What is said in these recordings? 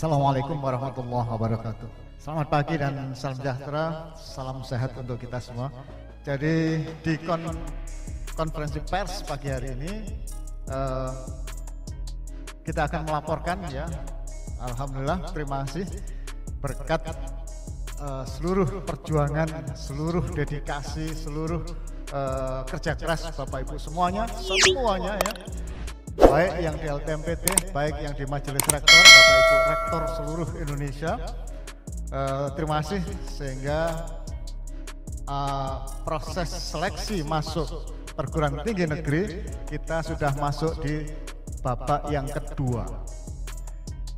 Assalamualaikum warahmatullahi wabarakatuh. Selamat pagi dan salam sejahtera, salam sehat untuk kita semua. Jadi di konferensi pers pagi hari ini kita akan melaporkan ya, alhamdulillah, terima kasih berkat seluruh perjuangan, seluruh dedikasi, seluruh kerja keras Bapak Ibu semuanya ya, baik yang di LTMPT, baik yang di Majelis Rektor, Bapak Ibu Rektor seluruh Indonesia. Terima kasih sehingga proses seleksi masuk perguruan tinggi negeri kita sudah masuk di babak yang kedua.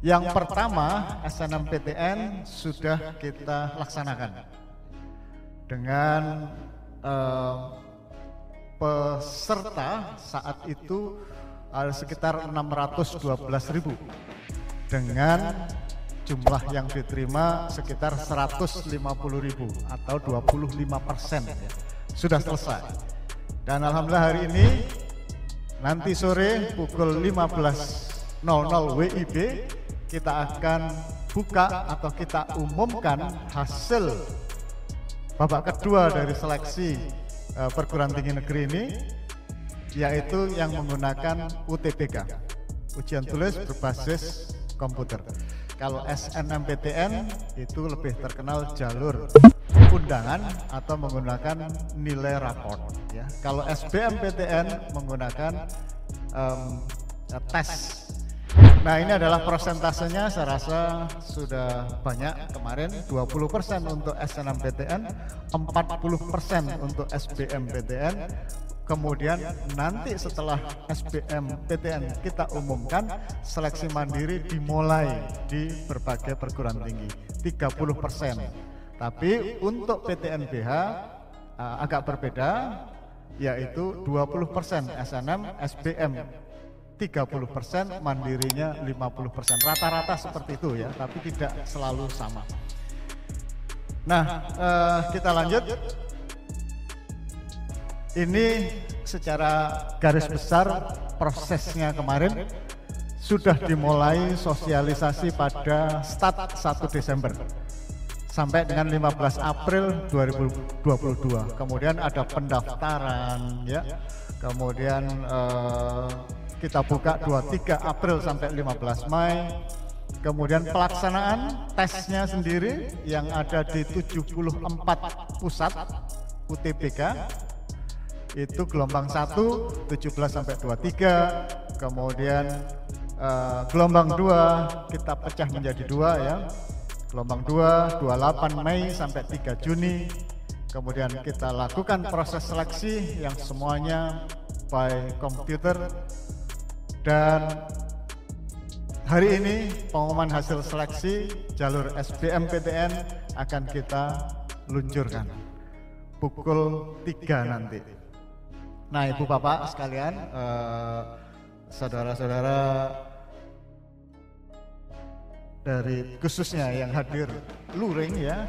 Yang pertama, SNMPTN sudah kita laksanakan dengan peserta saat itu ada sekitar 612.000 dengan jumlah yang diterima sekitar 150.000 atau 25% ya. Sudah selesai. Dan alhamdulillah hari ini nanti sore pukul 15.00 WIB kita akan buka atau kita umumkan hasil babak kedua dari seleksi perguruan tinggi negeri ini, yaitu yang menggunakan UTBK, ujian tulis berbasis komputer. Kalau SNMPTN itu lebih terkenal jalur undangan atau menggunakan nilai raport ya. Kalau SBMPTN menggunakan tes. Nah, ini adalah persentasenya, saya rasa sudah banyak kemarin, 20% untuk SNMPTN, 40% untuk SBMPTN. Kemudian nanti setelah SBMPTN kita umumkan, seleksi mandiri dimulai di berbagai perguruan tinggi, 30%. Tapi untuk PTNBH agak berbeda, yaitu 20% SNM, SBM 30%, mandirinya 50%. Rata-rata seperti itu ya, tapi tidak selalu sama. Nah, kita lanjut. Ini secara garis besar prosesnya kemarin sudah dimulai sosialisasi pada start 1 Desember sampai dengan 15 April 2022. Kemudian ada pendaftaran ya. Kemudian kita buka 23 April sampai 15 Mei. Kemudian pelaksanaan tesnya sendiri yang ada di 74 pusat UTBK. Itu gelombang 1 17 sampai 23, kemudian gelombang 2 kita pecah menjadi 2 ya. Gelombang 2 28 Mei sampai 3 Juni. Kemudian kita lakukan proses seleksi yang semuanya by komputer, dan hari ini pengumuman hasil seleksi jalur SBMPTN akan kita luncurkan pukul 3 nanti. Nah, Ibu Bapak sekalian, saudara-saudara dari khususnya yang hadir luring ya,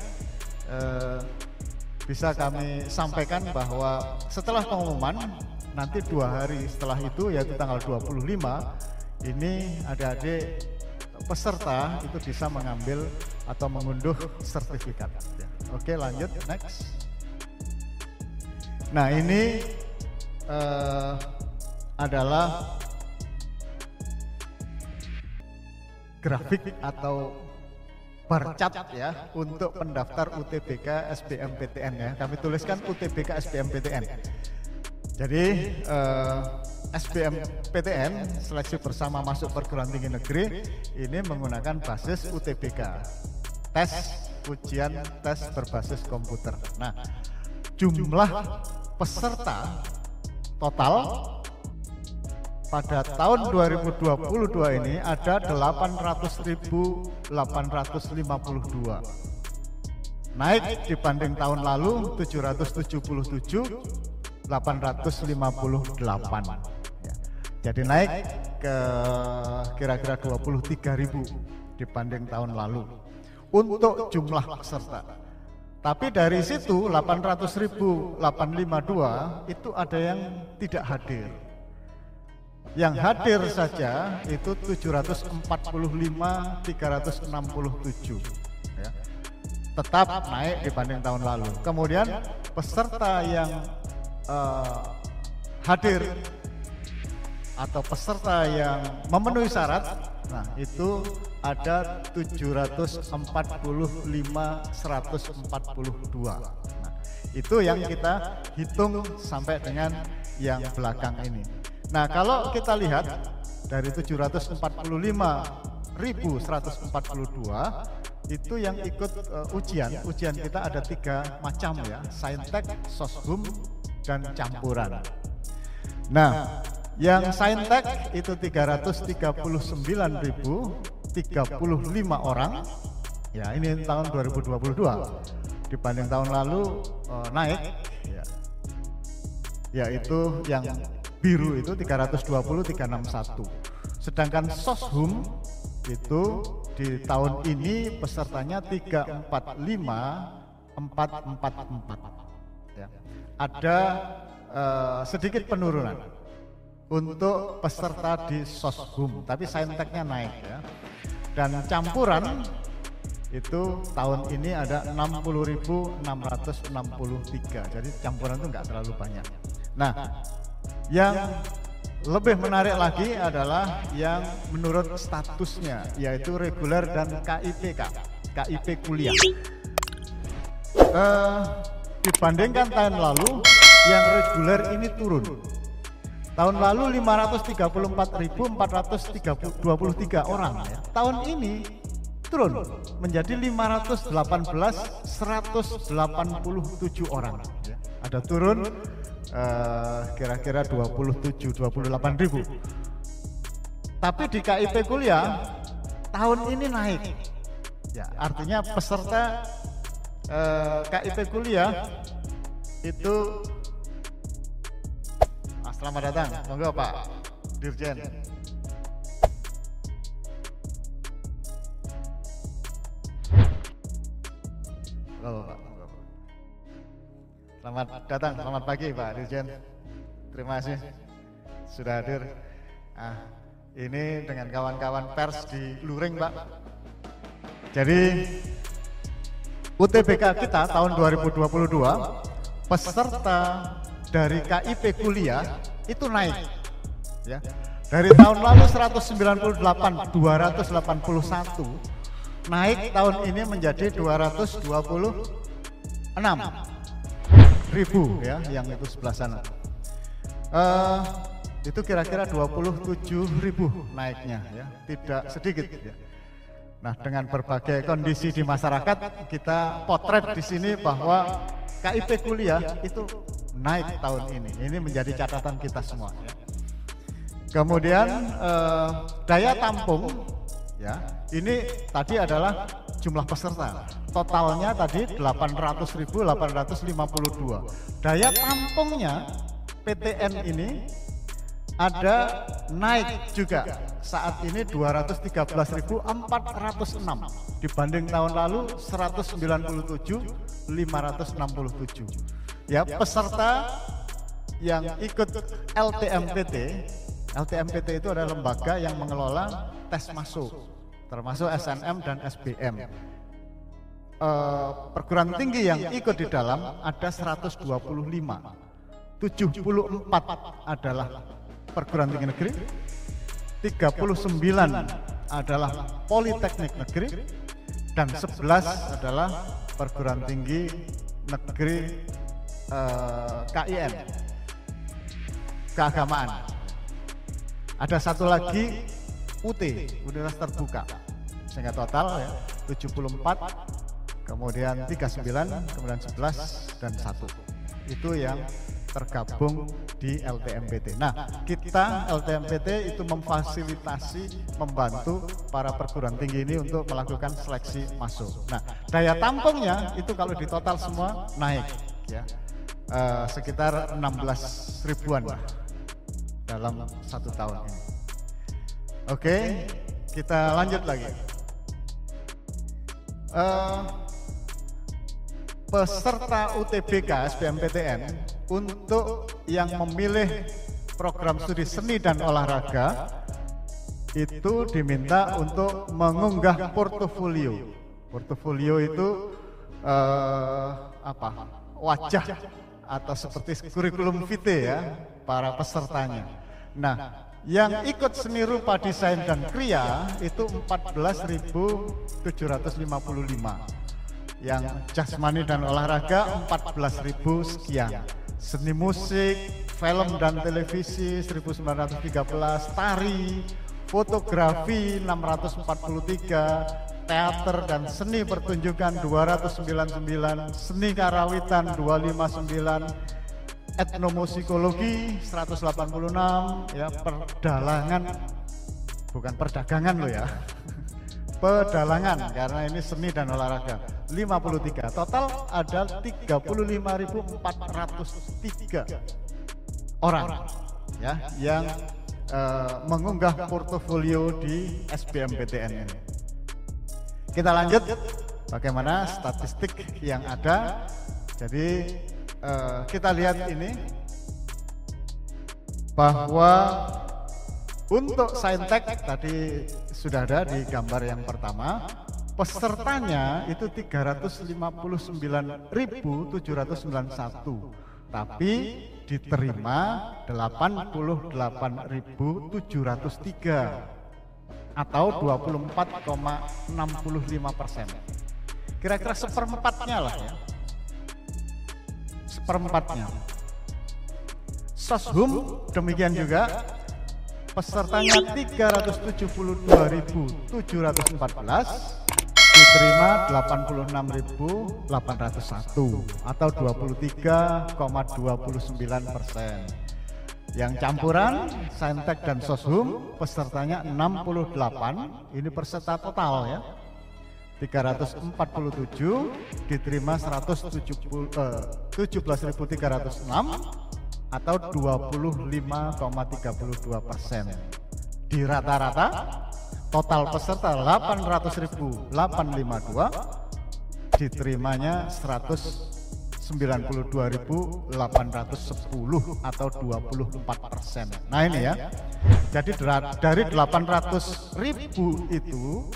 bisa kami sampaikan bahwa setelah pengumuman nanti 2 hari setelah itu, yaitu tanggal 25, ini adik-adik peserta itu bisa mengambil atau mengunduh sertifikat. Oke, lanjut next. Nah, ini adalah grafik atau bar chart ya untuk pendaftar UTBK SBMPTN ya. Kami tuliskan UTBK SBMPTN. Jadi SBMPTN seleksi bersama masuk perguruan tinggi negeri ini menggunakan basis UTBK, tes ujian tes berbasis komputer. Nah, jumlah peserta total pada tahun 2022 ini ada 800.852, naik dibanding tahun lalu 777.858 ya. Jadi naik ke kira-kira 23.000 dibanding tahun lalu untuk jumlah peserta. Tapi dari situ 800.852 itu ada yang tidak hadir. Yang hadir saja itu 745.367 ya. Tetap naik dibanding tahun lalu. Kemudian peserta yang hadir atau peserta yang memenuhi syarat, nah itu ada 745.142. Nah, itu yang kita hitung sampai dengan yang belakang ini. Nah, kalau kita lihat dari 745.142 itu yang ikut ujian kita ada 3 macam ya, saintek, soshum, dan campuran. Nah, yang saintek itu 339.035 orang. Ya, ini tahun 2022 dibanding tahun lalu naik ya. Yaitu yang biru itu 361. Sedangkan soshum itu di tahun ini pesertanya 345.444 ya. Ada sedikit penurunan untuk peserta di soshum, tapi sainteknya naik ya. Dan campuran itu tahun ini ada 60.663. Jadi campuran itu nggak terlalu banyak. Nah, yang lebih menarik lagi adalah yang menurut statusnya, yaitu reguler dan KIP kuliah. Dibandingkan tahun lalu, yang reguler ini turun. Tahun lalu 534.423 orang ya. Tahun ini turun menjadi 518.187 orang ya. Ada turun kira-kira 28.000. Tapi di KIP kuliah tahun ini naik ya, artinya peserta KIP kuliah itu selamat datang, monggo Pak Dirjen. Halo Pak. Selamat datang, selamat pagi Pak Dirjen. Terima kasih sudah hadir. Ini dengan kawan-kawan pers di Luring Pak. Jadi UTBK kita tahun 2022 peserta dari KIP kuliah itu naik ya. Dari tahun lalu 198.281 naik tahun ini menjadi 226.000 ya, yang itu sebelah sana. Itu kira-kira 27.000 naiknya ya, tidak sedikit ya. Nah, dengan berbagai kondisi di masyarakat kita potret di sini bahwa KIP kuliah itu naik tahun ini. Ini menjadi catatan kita semua ya. Kemudian daya tampung ya. Ini tadi adalah jumlah peserta. Totalnya tadi 800.852. Daya tampungnya PTN ini ada naik juga. Saat ini 213.406 dibanding tahun lalu 197.567. Ya, peserta yang ikut LTMPT. LTMPT itu adalah lembaga yang mengelola tes masuk, termasuk SNM dan SBM. Perguruan tinggi yang ikut di dalam ada 125, 74 adalah perguruan tinggi negeri, 39 adalah politeknik negeri, dan 11 adalah perguruan tinggi negeri KIN, keagamaan. Ada satu lagi UT, Universitas Terbuka, sehingga total ya 74, kemudian 39, kemudian 11 dan 1. Itu yang tergabung di LTMPT. Nah, kita LTMPT itu memfasilitasi, membantu para perguruan tinggi ini untuk melakukan seleksi masuk. Nah, daya tampungnya itu kalau di total semua naik ya, sekitar 16 ribuan lah dalam 1 tahun ini. Oke, kita lanjut lagi. Peserta UTBK SBMPTN untuk yang memilih program studi seni dan olahraga itu diminta untuk mengunggah portofolio. Portofolio itu wajah atau seperti kurikulum vitae ya para pesertanya. Nah, yang ikut seni rupa, desain dan kriya itu 14.755. Yang jasmani dan olahraga 14.000 sekian. Seni musik, film dan televisi 1913, tari, fotografi 643, teater dan seni pertunjukan 299, seni karawitan 259, etnomusikologi 186, ya, perdalangan, bukan perdagangan loh ya, pedalangan karena ini seni dan olahraga 53. Total ada 35.403 orang ya yang mengunggah portofolio di SBMPTN ini. Kita lanjut bagaimana statistik yang ada. Jadi kita lihat ini bahwa untuk Saintek tadi sudah ada di gambar yang pertama, pesertanya itu 359.791, tapi diterima 88.703 atau 24,65%. Kira-kira seperempatnya lah ya. Seperempatnya. Soshum demikian juga, pesertanya 372.714, diterima 86.801 atau 23,29%. Yang campuran Saintek dan Soshum pesertanya 68, ini peserta total ya, 347, diterima 17.306 atau 25,32%. Di rata-rata total peserta 800.852, diterimanya 192.810 atau 24%. Nah ini ya, jadi dari 800.000 itu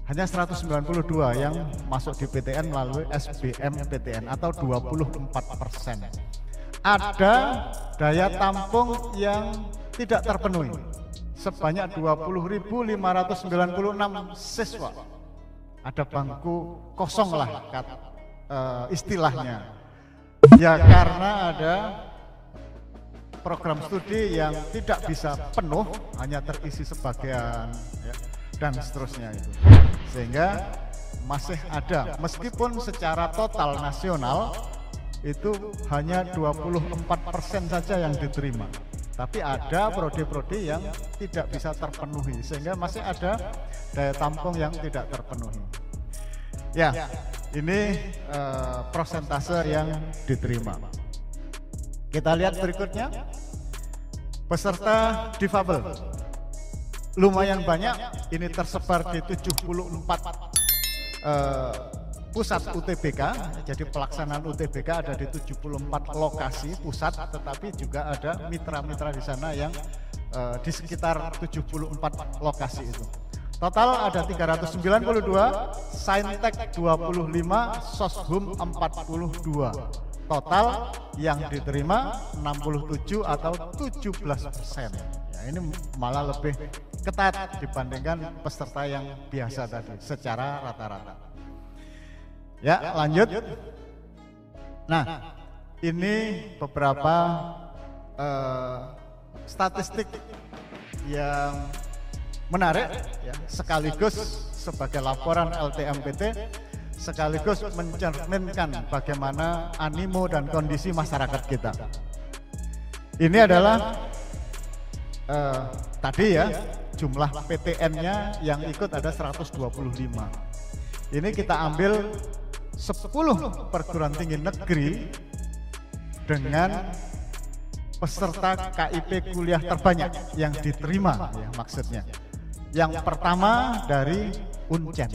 hanya 192 yang masuk di PTN melalui SBMPTN atau 24%. Ada daya tampung yang tidak terpenuhi sebanyak 20.596 siswa. Ada bangku kosong lah istilahnya. Ya karena ada program studi yang tidak bisa penuh, hanya terisi sebagian ya, dan seterusnya itu. Sehingga masih ada, meskipun secara total nasional itu hanya 24% saja yang diterima, tapi ada prodi-prodi yang tidak bisa terpenuhi, sehingga masih ada daya tampung yang tidak terpenuhi. Ya, ini persentase yang diterima. Kita lihat berikutnya, peserta difabel lumayan banyak, ini tersebar di 74 pusat UTBK, jadi pelaksanaan UTBK ada di 74 lokasi pusat, tetapi juga ada mitra-mitra di sana yang di sekitar 74 lokasi itu. Total ada 392, Saintek 25, Soshum 42. Total yang diterima 67 atau 17%. Ya, ini malah lebih ketat dibandingkan peserta yang biasa tadi secara rata-rata. Ya, lanjut. Nah, ini beberapa statistik yang menarik ya, sekaligus sebagai laporan LTMPT, sekaligus mencerminkan bagaimana animo dan kondisi masyarakat kita. Ini adalah tadi ya, jumlah PTN-nya yang ikut ada 125. Ini kita ambil 10 perguruan tinggi negeri dengan peserta KIP kuliah terbanyak yang diterima ya, maksudnya. Yang pertama dari Uncen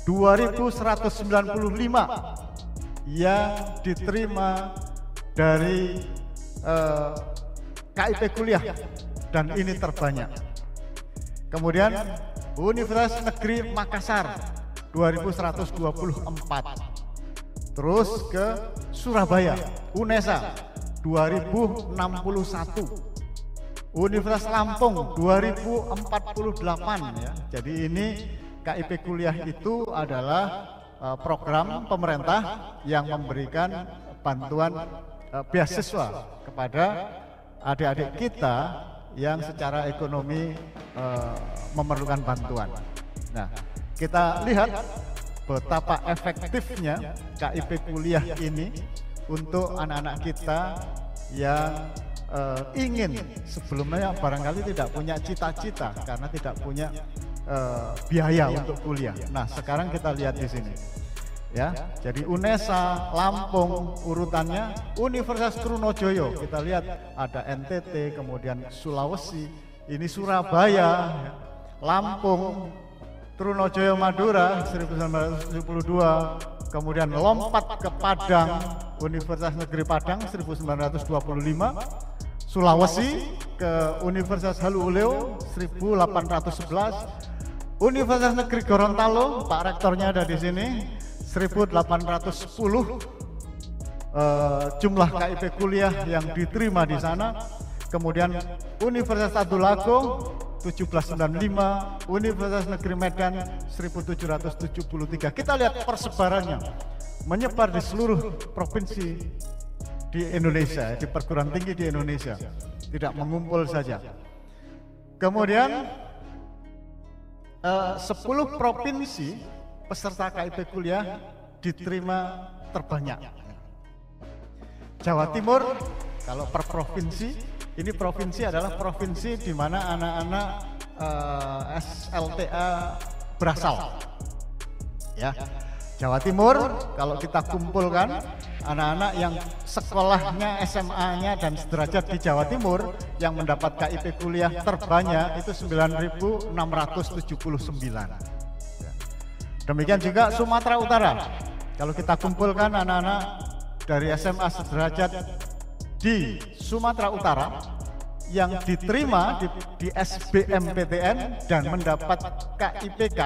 2195 yang diterima dari KIP kuliah dan ini terbanyak. Kemudian Universitas Negeri Makassar 2124. Terus ke Surabaya, UNESA 2061. Universitas Lampung 2048 ya. Jadi ini KIP kuliah itu adalah program pemerintah yang memberikan bantuan beasiswa kepada adik-adik kita yang secara ekonomi memerlukan bantuan. Nah, kita lihat betapa efektifnya KIP kuliah ini untuk anak-anak kita yang ingin sebelumnya barangkali tidak punya cita-cita karena tidak punya biaya untuk kuliah. Nah, sekarang kita lihat di sini. Ya, jadi UNESA, Lampung urutannya, Universitas Trunojoyo kita lihat ada NTT, kemudian Sulawesi, ini Surabaya, Lampung, Trunojoyo Madura 1972, kemudian lompat ke Padang, Universitas Negeri Padang 1925, Sulawesi ke Universitas Haluoleo 1811, Universitas Negeri Gorontalo, Pak Rektornya ada di sini 1810 jumlah KIP kuliah yang diterima di sana. Kemudian Universitas Tadulako 1795, Universitas Negeri Medan 1773. Kita lihat persebarannya menyebar di seluruh provinsi di Indonesia, di perguruan tinggi di Indonesia, tidak mengumpul saja. Kemudian 10 provinsi peserta KIP kuliah diterima terbanyak. Jawa Timur kalau per provinsi, ini provinsi adalah provinsi di mana anak-anak SLTA berasal. Ya, Jawa Timur kalau kita kumpulkan anak-anak yang sekolahnya SMA-nya dan sederajat di Jawa Timur yang mendapat KIP kuliah terbanyak itu 9.679. Demikian juga Sumatera Utara. Kalau kita kumpulkan anak-anak dari SMA sederajat di Sumatera Utara yang diterima di SBMPTN dan mendapat KIPK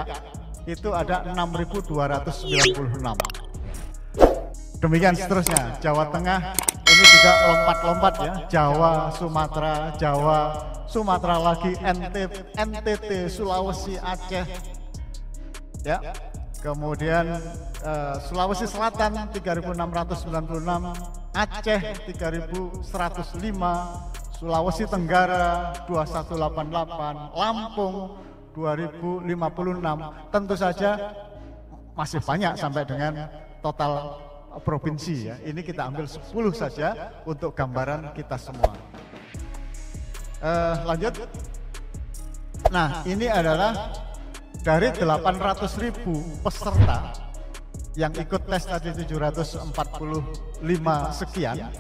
itu ada 6.296. Demikian seterusnya. Jawa Tengah ini juga lompat-lompat ya. Jawa, Sumatera lagi, NTT, Sulawesi, Aceh. Ya, kemudian Sulawesi Selatan 3.696, Aceh 3.105, Sulawesi Tenggara 2188, Lampung 2056. Tentu saja masih banyak sampai dengan total provinsi ya. Ini kita ambil 10 saja untuk gambaran kita semua. Lanjut. Nah, ini adalah dari 800.000 peserta yang ikut tes tadi 745 sekian,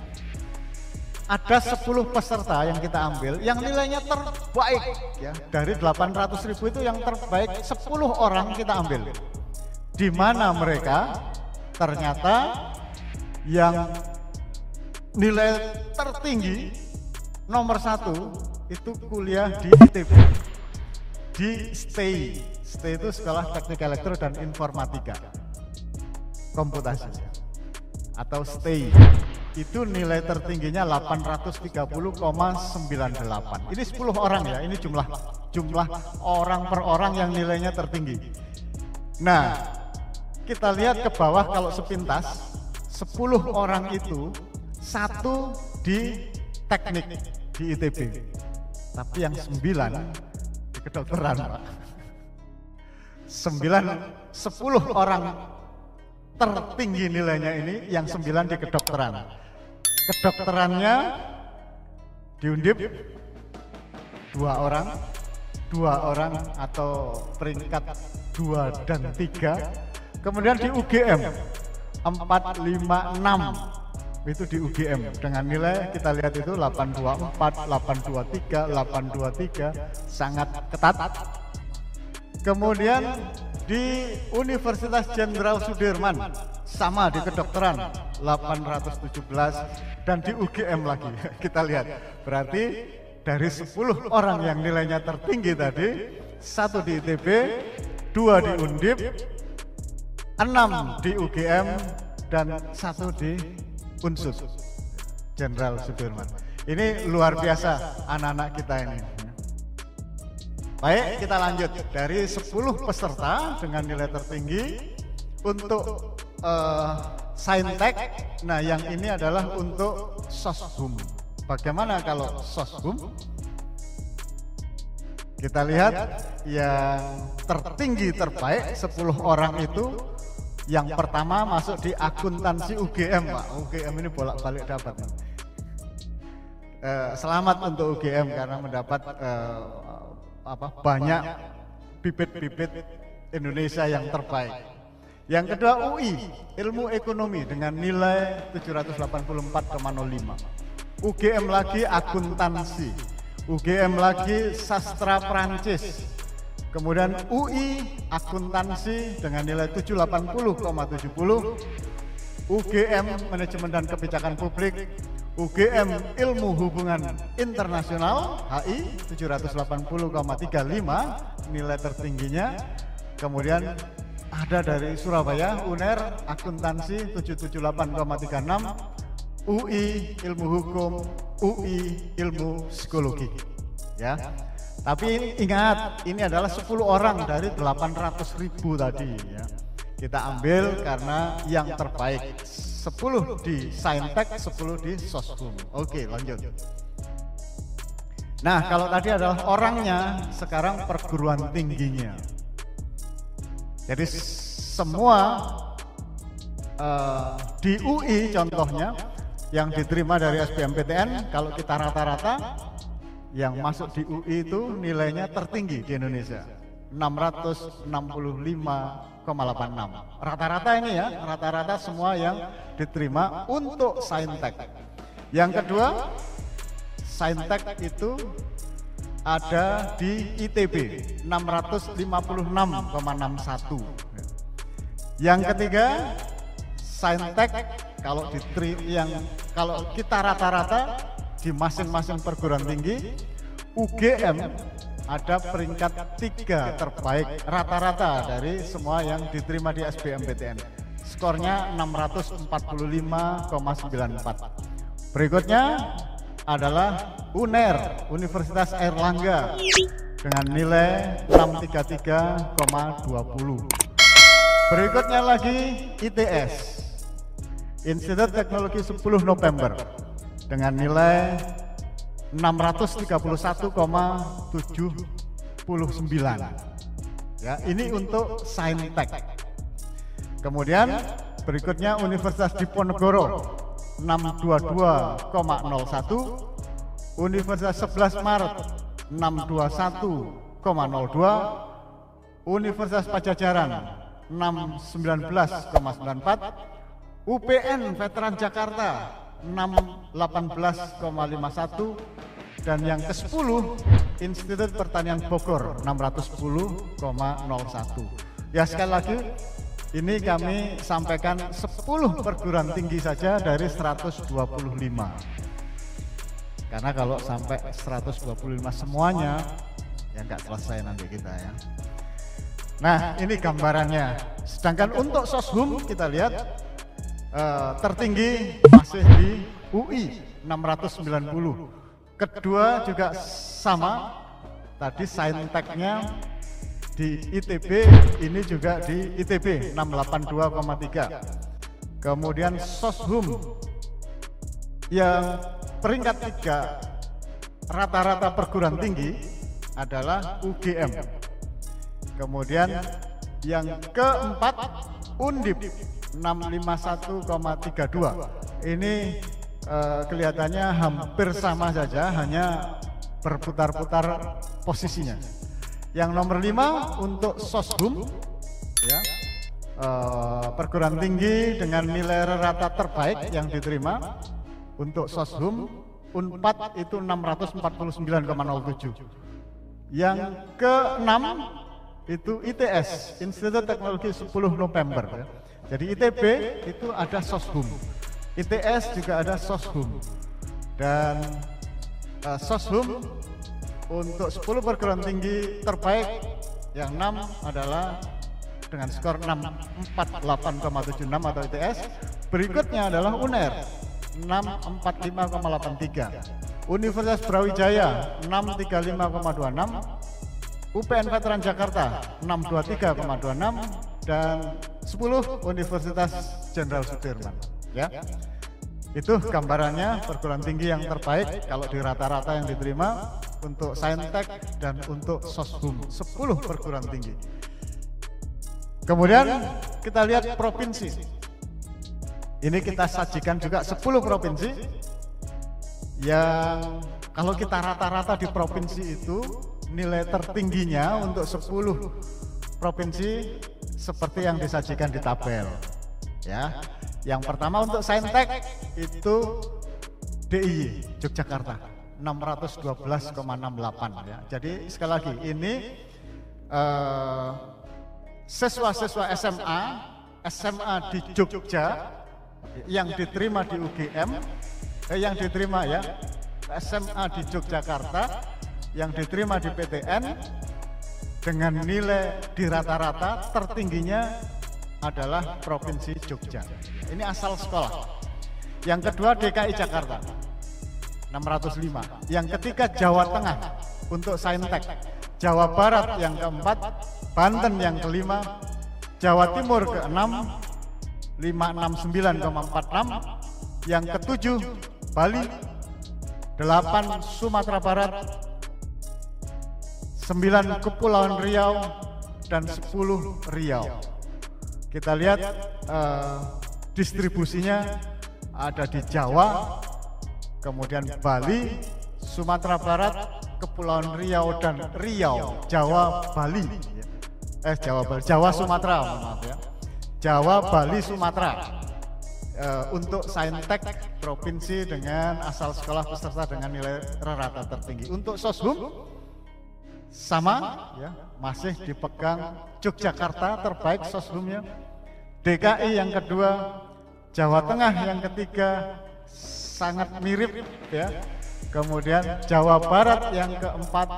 ada 10 peserta yang kita ambil yang nilainya terbaik ya. Dari 800.000 itu yang terbaik 10 orang kita ambil. Di mana mereka ternyata yang nilai tertinggi nomor 1 itu kuliah di ITB, di STI. STI itu Sekolah Teknik Elektro dan Informatika Komputasi atau STI. Itu nilai tertingginya 830,98. Ini 10 orang ya, ini jumlah orang per orang yang nilainya tertinggi. Nah, kita lihat ke bawah kalau sepintas, 10 orang itu 1 di teknik di ITB. Tapi yang 9 di kedokteran, Pak. 10 orang tertinggi nilainya ini, yang 9 di kedokteran. Kedokterannya di Undip 2 orang atau peringkat 2 dan 3. Kemudian di UGM 456 itu di UGM dengan nilai kita lihat itu 824, 823, 823, sangat ketat. Kemudian Di Universitas Jenderal Sudirman sama di kedokteran 817 dan di UGM lagi. Kita lihat, berarti dari 10 orang yang nilainya tertinggi tadi, 1 di ITB, 2 di Undip, 6 di UGM, dan 1 di Unsud Jenderal Sudirman. Ini luar biasa anak-anak kita ini. Baik, kita lanjut. Dari 10 peserta dengan nilai tertinggi untuk Saintek, nah yang ini adalah untuk Soshum. Bagaimana kalau Soshum? Kita lihat yang tertinggi terbaik 10 orang itu, yang pertama masuk di akuntansi UGM, Pak. UGM ini bolak-balik dapat. Selamat untuk UGM karena mendapat banyak bibit-bibit Indonesia yang terbaik. Yang kedua UI, ilmu ekonomi dengan nilai 784,05. UGM lagi akuntansi, UGM lagi sastra Prancis. Kemudian UI akuntansi dengan nilai 780,70. UGM manajemen dan kebijakan publik, UGM ilmu hubungan internasional HI 780,35 nilai tertingginya. Kemudian ada dari Surabaya UNER akuntansi 778,36, UI ilmu hukum, UI ilmu psikologi, ya. Tapi ingat, ini adalah 10 orang dari 800.000 tadi, ya. Kita ambil karena yang terbaik 10 di Saintek, 10 di Soshum. Oke, lanjut. Nah, kalau tadi adalah orangnya, sekarang perguruan tingginya. Jadi semua di UI contohnya yang diterima dari SBMPTN, kalau kita rata-rata yang masuk di UI itu nilainya tertinggi di Indonesia, 665,86. Rata-rata ini ya, rata-rata semua yang diterima untuk Saintek. Yang kedua, Saintek itu ada di ITB 656,61. Yang ketiga, Saintek kalau kalau kita rata-rata di masing-masing perguruan tinggi, UGM ada peringkat 3 terbaik rata-rata dari semua yang diterima di SBMPTN. Skornya 645,94. Berikutnya adalah UNER, Universitas Airlangga dengan nilai 633,20. Berikutnya lagi ITS, Institut Teknologi 10 November dengan nilai 631,79. Ya, ini untuk Saintek. Kemudian berikutnya Universitas Diponegoro 622,01, Universitas 11 Maret 621,02, Universitas Pajajaran 619,94, UPN Veteran Jakarta 618,51, dan yang ke-10 Institut Pertanian Bogor 610,01. Ya, sekali lagi ini kami sampaikan 10 perguruan tinggi saja dari 125. Karena kalau sampai 125 semuanya ya nggak selesai nanti kita ya. Nah, ini gambarannya. Sedangkan untuk Soshum kita lihat tertinggi masih di UI 690. Kedua juga sama, tadi Sainteknya di ITB, ini juga di ITB 682,3. Kemudian Soshum yang peringkat 3 rata-rata perguruan tinggi adalah UGM. Kemudian yang keempat Undip 651,32. Ini kelihatannya hampir sama saja, hanya berputar-putar posisinya. Yang nomor 5 untuk Soshum, ya, perguruan tinggi dengan nilai rata terbaik yang diterima untuk Soshum, Unpad itu 649,07. Yang ke-6 itu ITS, Institut Teknologi 10 November ya. Jadi ITB itu ada Soshum, ITS juga ada Soshum, dan Soshum untuk 10 perguruan tinggi terbaik yang 6 adalah dengan skor 648,76 atau ITS. Berikutnya adalah UNER 645,83, Universitas Brawijaya 635,26, UPN Veteran Jakarta 623,26, dan 10 Universitas Jenderal Sudirman ya. Itu gambarannya perguruan tinggi yang terbaik kalau di rata-rata yang diterima untuk Saintek dan untuk Soshum, 10 perguruan tinggi. Kemudian kita lihat provinsi. Ini kita sajikan juga 10 provinsi yang kalau kita rata-rata di provinsi itu nilai tertingginya untuk 10 provinsi seperti yang disajikan di tabel ya. Yang pertama untuk Saintek itu DIY Yogyakarta 612,68 ya. Jadi sekali lagi ini siswa-siswa SMA di Jogja yang diterima di UGM, yang diterima ya SMA di Yogyakarta yang diterima di PTN dengan nilai di rata-rata tertingginya adalah Provinsi Jogja. Ini asal sekolah. Yang kedua DKI Jakarta 605. Yang ketiga Jawa Tengah untuk Saintek. Jawa Barat yang keempat, Banten yang kelima, Jawa Timur ke-6 569,46, yang ketujuh Bali, 8 Sumatera Barat, 9 Kepulauan Riau, dan 10 Riau. Kita lihat distribusinya ada di Jawa, kemudian Bali, Sumatera Barat, Kepulauan Riau, dan Riau, Jawa, Bali. Jawa Sumatera, maaf ya. Jawa, Bali, Sumatera. Untuk Saintek provinsi dengan asal sekolah peserta dengan nilai rata tertinggi. Untuk Soshum sama ya, masih dipegang Yogyakarta terbaik Soshumnya, DKI yang kedua, Jawa Tengah yang ketiga sangat mirip ya, kemudian Jawa Barat yang keempat,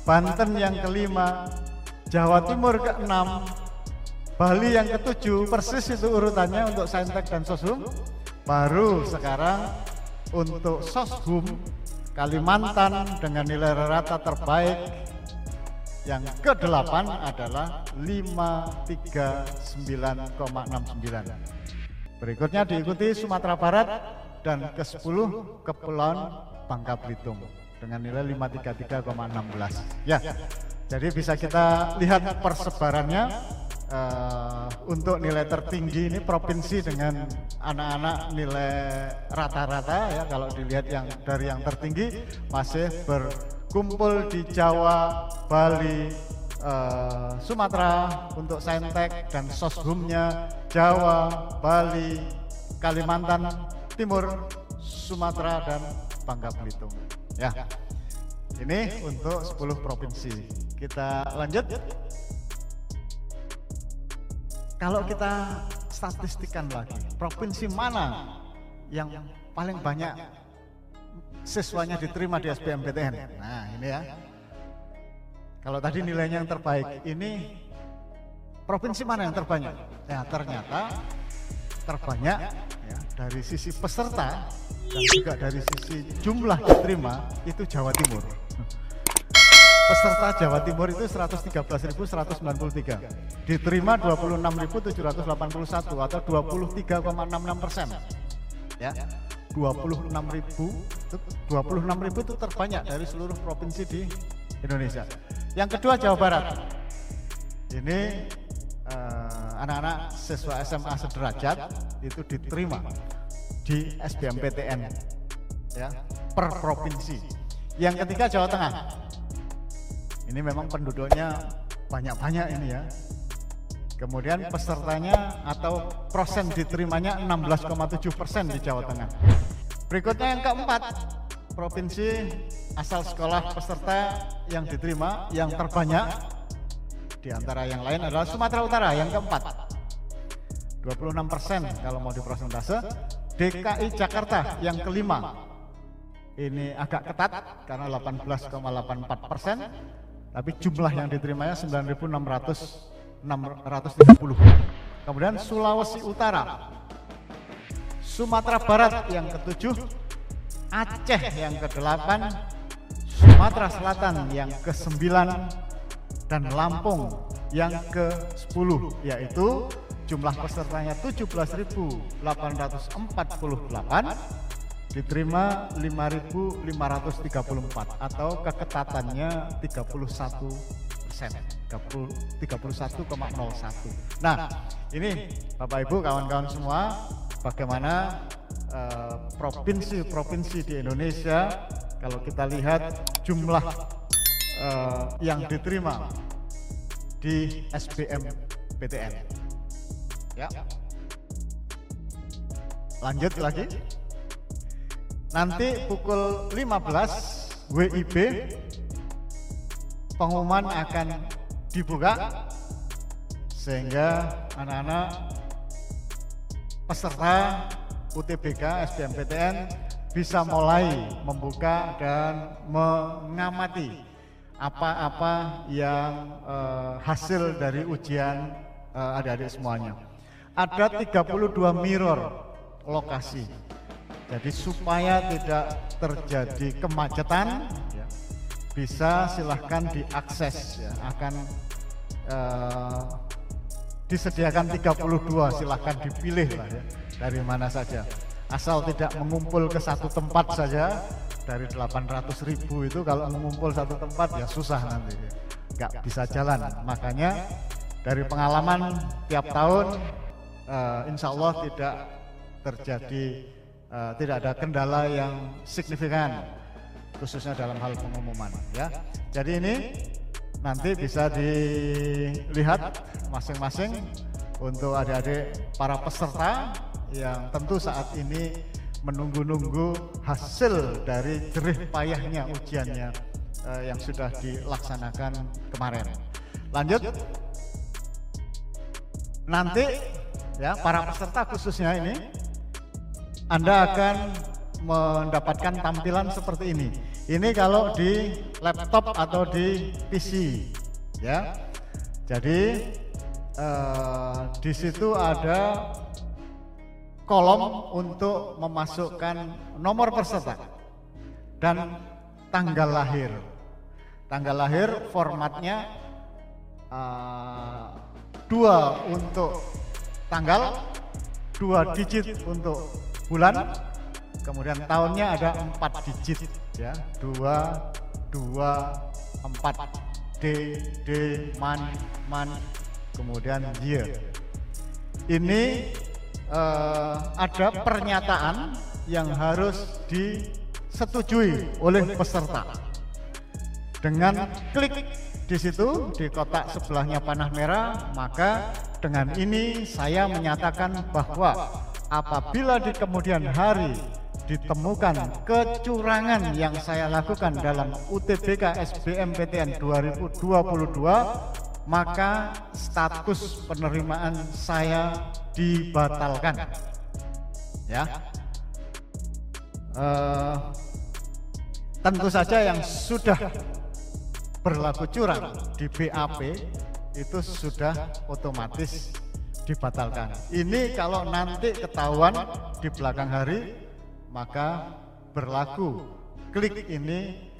Banten yang kelima, Jawa Timur keenam, Bali yang ketujuh, persis itu urutannya untuk Saintek dan Soshum. Baru sekarang untuk Soshum Kalimantan dengan nilai rata terbaik yang ke-8 adalah 539,69. Berikutnya diikuti Sumatera Barat dan ke-10 Kepulauan Bangka Belitung dengan nilai 533,16. Ya, jadi bisa kita lihat persebarannya. Untuk nilai tertinggi ini provinsi dengan anak-anak nilai rata-rata ya, kalau dilihat yang dari yang tertinggi masih berkumpul di Jawa, Bali, Sumatera untuk Saintek, dan Soshumnya Jawa, Bali, Kalimantan Timur, Sumatera, dan Bangka Belitung ya. Ini untuk 10 provinsi. Kita lanjut. Kalau kita statistikan lagi, provinsi mana yang paling banyak siswanya diterima di SBMPTN? Nah ini ya. Kalau tadi nilainya yang terbaik, ini provinsi mana yang terbanyak? Ya ternyata terbanyak ya, dari sisi peserta dan juga dari sisi jumlah diterima itu Jawa Timur. Peserta Jawa Timur itu 113.193, diterima 26.781 atau 23,66%. Ya, 26.000 itu terbanyak dari seluruh provinsi di Indonesia. Yang kedua Jawa Barat. Ini anak-anak siswa SMA sederajat itu diterima di SBMPTN ya, per provinsi. Yang ketiga Jawa Tengah. Ini memang penduduknya banyak-banyak ini ya. Kemudian pesertanya atau persen diterimanya 16,7% di Jawa Tengah. Berikutnya yang keempat, provinsi asal sekolah peserta yang diterima yang terbanyak Di antara yang lain adalah Sumatera Utara yang keempat, 26% kalau mau di persentase. DKI Jakarta yang kelima, ini agak ketat karena 18,84%, tapi jumlah yang diterimanya 9.630. Kemudian Sulawesi Utara, Sumatera Barat yang ketujuh, Aceh yang ke-8, Sumatera Selatan yang ke-9, dan Lampung yang ke-10, yaitu jumlah pesertanya 17.848, diterima 5.534 atau keketatannya 31%, 31,01. Nah, ini Bapak Ibu kawan-kawan semua, bagaimana provinsi-provinsi di Indonesia kalau kita lihat jumlah yang diterima di SBMPTN. Ya. Lanjut lagi. Nanti pukul 15 WIB pengumuman akan dibuka sehingga anak-anak peserta UTBK SBMPTN bisa mulai membuka dan mengamati apa-apa yang hasil dari ujian adik-adik semuanya. Ada 32 mirror lokasi, jadi supaya tidak terjadi kemacetan ya, bisa silahkan diakses ya, akan disediakan 32, silahkan dipilih lah ya, dari mana saja, asal tidak mengumpul ke satu tempat saja. Dari 800.000 itu kalau mengumpul satu tempat ya susah nanti, nggak bisa jalan. Makanya dari pengalaman tiap tahun insya Allah tidak terjadi, tidak ada kendala yang signifikan khususnya dalam hal pengumuman ya. Jadi ini nanti bisa dilihat masing-masing untuk adik-adik para peserta yang tentu saat ini menunggu-nunggu hasil dari jerih payahnya ujiannya yang sudah dilaksanakan kemarin. Lanjut, nanti ya para peserta khususnya ini Anda akan mendapatkan tampilan seperti ini. Ini kalau di laptop atau di PC ya. Jadi di situ ada kolom untuk memasukkan nomor peserta dan tanggal lahir. Tanggal lahir formatnya 2 untuk tanggal, 2 digit untuk bulan, kemudian tahunnya ada 4 digit ya, 2, 4, D, man, kemudian year. Ini ada pernyataan yang harus disetujui oleh peserta. Dengan klik di situ di kotak sebelahnya panah merah, maka dengan ini saya menyatakan bahwa apabila di kemudian hari ditemukan kecurangan yang saya lakukan dalam UTBK SBMPTN 2022, maka status penerimaan saya dibatalkan. Ya, tentu saja yang sudah berlaku curang di BAP itu sudah otomatis dibatalkan. Ini kalau nanti ketahuan di belakang hari, maka berlaku klik ini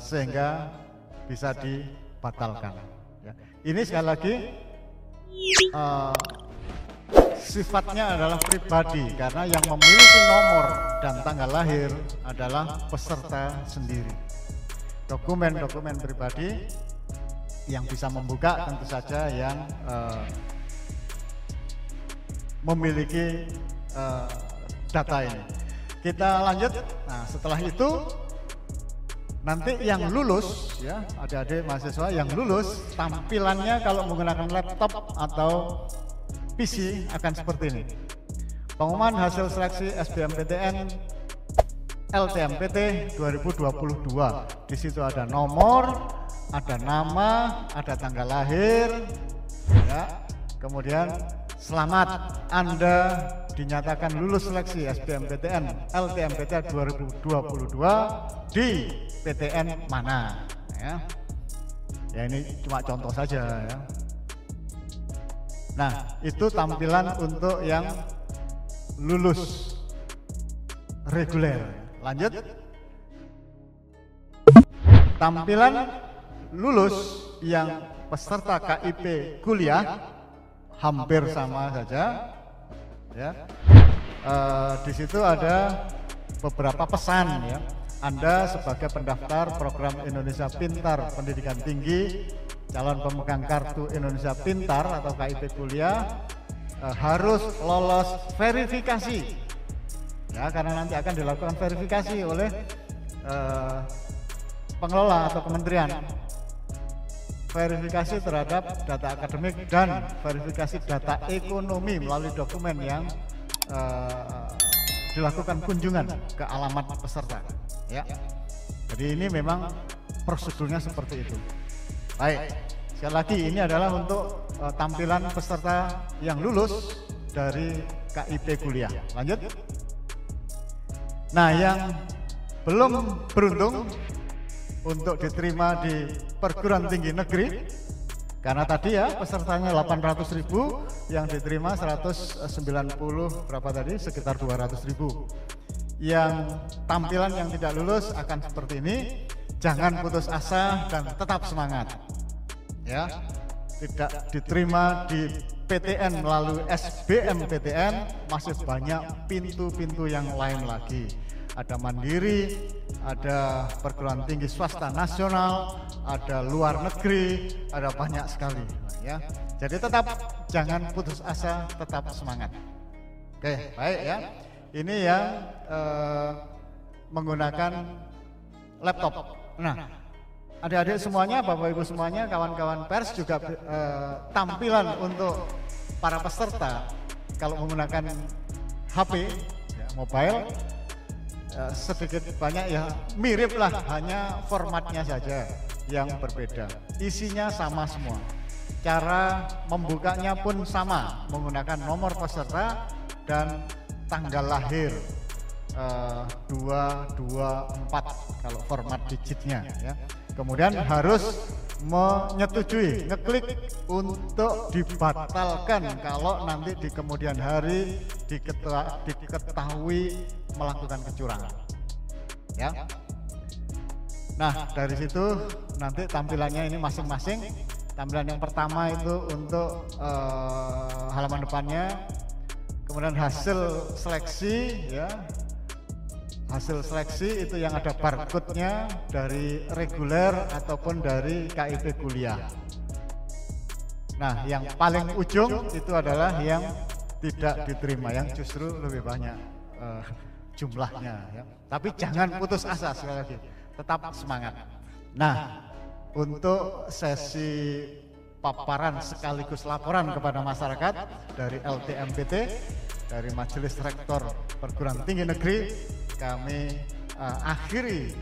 sehingga bisa dibatalkan. Ya. Ini sekali lagi sifatnya adalah pribadi karena yang memiliki nomor dan tanggal lahir adalah peserta sendiri. Dokumen-dokumen pribadi yang bisa membuka tentu saja yang memiliki data ini. Kita lanjut. Nah, setelah itu nanti yang lulus ya, adik-adik mahasiswa yang lulus tampilannya kalau menggunakan laptop atau PC akan seperti ini. Pengumuman hasil seleksi SBMPTN LTMPT 2022. Di situ ada nomor, ada nama, ada tanggal lahir, ya. Kemudian selamat Anda dinyatakan lulus seleksi SBMPTN LTMPT 2022 di PTN mana, ya. Ya ini cuma contoh saja, ya. Nah, itu tampilan untuk yang lulus reguler. Lanjut. Tampilan lulus yang peserta KIP kuliah hampir sama saja, ya. Di situ ada beberapa pesan, ya. Anda sebagai pendaftar program Indonesia Pintar Pendidikan Tinggi, calon pemegang kartu Indonesia Pintar atau KIP kuliah harus lolos verifikasi, ya, karena nanti akan dilakukan verifikasi oleh pengelola atau kementerian, verifikasi terhadap data akademik dan verifikasi data ekonomi melalui dokumen yang dilakukan kunjungan ke alamat peserta, ya. Jadi ini memang prosedurnya seperti itu. Baik, sekali lagi ini adalah untuk tampilan peserta yang lulus dari KIP kuliah. Lanjut. Nah, yang belum beruntung untuk diterima di perguruan tinggi negeri, karena tadi ya pesertanya 800.000, yang diterima 190 berapa tadi, sekitar 200.000. Yang tampilan yang tidak lulus akan seperti ini. Jangan putus asa dan tetap semangat, ya. Tidak diterima di PTN melalui SBMPTN, masih banyak pintu-pintu yang lain lagi. Ada mandiri, ada perguruan tinggi swasta nasional, ada luar negeri, ada banyak sekali, ya. Jadi tetap jangan putus asa, tetap semangat. Oke, baik ya. Ini yang menggunakan laptop. Nah, adik-adik semuanya, Bapak Ibu semuanya, kawan-kawan pers juga tampilan untuk para peserta kalau menggunakan HP, ya, mobile, sedikit banyak ya mirip lah, hanya formatnya saja yang berbeda. Isinya sama semua. Cara membukanya pun sama, menggunakan nomor peserta dan tanggal lahir 224 kalau format digitnya, ya. Kemudian harus menyetujui, ngeklik untuk dibatalkan kalau nanti di kemudian hari diketahui melakukan kecurangan, ya. Nah, dari situ nanti tampilannya ini masing-masing. Tampilan yang pertama itu untuk halaman depannya, kemudian hasil seleksi, ya. Hasil seleksi itu yang ada barcode-nya dari reguler ataupun dari KIP kuliah. Nah, yang paling ujung itu adalah yang tidak diterima, yang justru lebih banyak jumlahnya, ya. Tapi jangan putus asa, sekali lagi, tetap semangat. Nah, untuk sesi paparan sekaligus laporan kepada masyarakat dari LTMPT, dari Majelis Rektor Perguruan Tinggi Negeri, kami akhiri